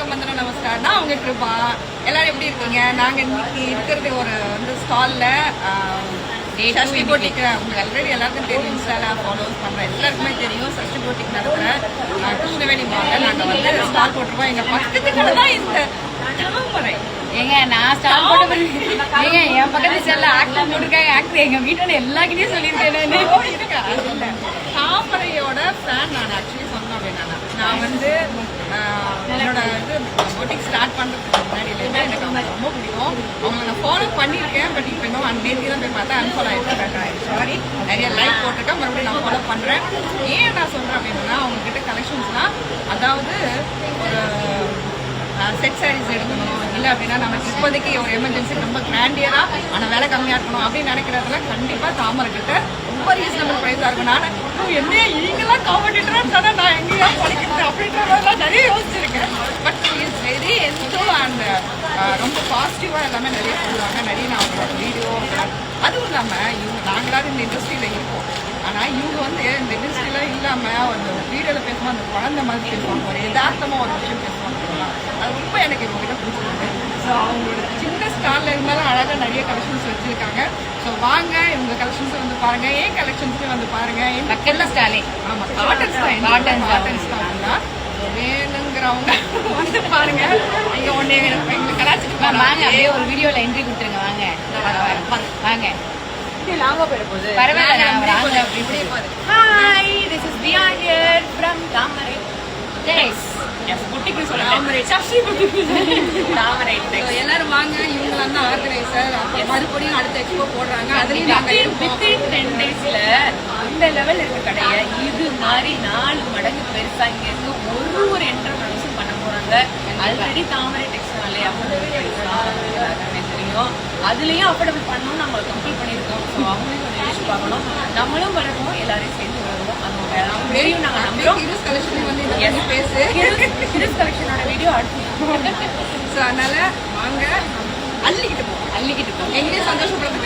வணக்கம் வந்தனம் நமஸ்கார். நான் உங்க கிருபா. எல்லாரும் எப்படி இருக்கீங்க? நாங்க இன்னைக்கு இருக்கிறது ஒரு வந்து ஸ்டால்ல சஷ்டி போட்டிக். உங்களுக்கு ஆல்ரெடி எல்லாருக்கும் தெரியும், இன்ஸ்டால ஃபாலோஸ் பண்ற எல்லாருக்குமே தெரியும். சஷ்டி போட்டிக் நடக்கிற கிருஷ்ணவேணி மால்ல நாங்க வந்து ஸ்டால் போட்டிருக்கோம். எங்க பக்கத்து கடை தான் இந்த தாமரை. ஏங்க நான் ஸ்டால் போட்டு ஏங்க என் பக்கத்து ஸ்டால்ல ஆக்டர் போட்டிருக்காங்க. ஆக்டர் எங்க வீட்டோட எல்லாருக்கிட்டையும் சொல்லியிருக்கேன். தாமரையோட ஃபேன் நான் ஆக்சுவலி சொன்னோம் அப்படின்னா நான் வந்து என்னோட இது போட்டிக் ஸ்டார்ட் பண்ணுறதுக்கு முன்னாடியிலேருந்து எனக்கு அவங்க ரொம்ப பிடிக்கும். அவங்களை நான் ஃபாலோ பண்ணியிருக்கேன். பட் இப்போ இன்னும் நேற்று தான் போய் பார்த்தா அன்ஃபாலோ ஆகிட்டு சாரி, நிறைய லைக் போட்டிருக்கேன். மறுபடியும் நான் ஃபாலோ பண்ணுறேன். ஏன் நான் சொல்கிறேன் அப்படின்னா அவங்கக்கிட்ட கலெக்ஷன்ஸ்லாம், அதாவது ஒரு செட் சாரீஸ் எடுக்கணும், இல்லை அப்படின்னா நமக்கு இப்போதைக்கு ஒரு எமர்ஜென்சி ரொம்ப கிராண்டியராக ஆனால் விலை கம்மியாக இருக்கணும் அப்படின்னு நினைக்கிறதுல கண்டிப்பாக தாமரை கிட்ட ரொம்ப ரீசனபிள் ப்ரைஸாக இருக்கும். நான் என்ன இவங்கெல்லாம் காம்படிட்டராக சொன்னால் நான் எங்கேயா படிக்கிறது அப்படின்ற மாதிரிலாம் நிறைய யோசிச்சிருக்கேன். But is very NGO and ரொம்ப பாசிட்டிவாக எல்லாமே நிறைய சொல்லுவாங்க. நிறைய நான் அவங்களோட வீடியோ, அதுவும் இல்லாமல் இவங்க நாங்களாவது இந்த இண்டஸ்ட்ரியில் இருக்கோம். ஆனால் இவங்க வந்து இந்த இண்டஸ்ட்ரியில் இல்லாமல் அந்த வீடியோவில் பேசும்போது அந்த குழந்தை மாதிரி பேசுவாங்க, ஒரு யதார்த்தமாக ஒரு விஷயம் பேசுவாங்க. அது ரொம்ப எனக்கு இவங்ககிட்ட பிடிச்சிருக்கு. ஸோ அவங்களோட சின்ன ஸ்டாலில் இருந்தாலும் அழகாக நிறைய கலெக்ஷன்ஸ் வச்சுருக்காங்க. ஸோ வாங்க இவங்க கலெக்ஷன்ஸை வந்து பாருங்கள், ஏன் கலெக்ஷன்ஸும் வந்து பாருங்கள். என் பக்கத்தில் ஸ்டாலே ஆமாம், காட்டன் ஸ்டால், காட்டன் ஸ்டால் தான் வேணுங்கிறவங்க வந்து பாருங்க. இங்கே ஒன்றே எங்களுக்கு கலாச்சிட்டு வாங்க, அப்படியே ஒரு வீடியோவில் என்ட்ரி கொடுத்துருங்க. வாங்க வாங்க, பரவாயில்ல. Hi, this is Piya here from Thamarai Tex. புட்டிக்கு சொல்லுங்க, தாமரை டெக்ஸ். எல்லாரும் வாங்க. இவங்களாம் தான் ஆர்கனைசர். மறுபடியும் அடுத்த எக்ஸ்போ போடுறாங்க. அதுலேயும் நாங்கள் 10 daysல இந்த லெவல் இருக்க கடையை இது மாதிரி 4 மடங்கு பெருசா இங்க இருந்து ஒரு என்டர்பிரைஸும் பண்ண போறாங்க. ஆல்ரெடி தாமரை டெக்ஸ்னாலே அஃபோர்டபுள் எல்லாருமே தெரியும். அதுலயும் அஃபோர்டபுள் பண்ணணும் நம்ம கம்ப்ளீட் பண்ணியிருக்கோம். ஸோ அவங்களையும் ஒரு யோசிச்சு பார்க்கணும், நம்மளும் வளருவோம், எல்லாரையும் சேர்ந்து வருவோம். அதோட நாங்கள் நம்புறோம். ஹிரஸ் கலெக்ஷன் வந்து இந்த பேசு ஹிரஸ் கலெக்ஷனோட வீடியோ அடுத்து. ஸோ அதனால வாங்க, அள்ளிக்கிட்டு போவோம். அள்ளிக்கிட்டு போவோம். எங்கேயும் சந்தோஷப்படுறது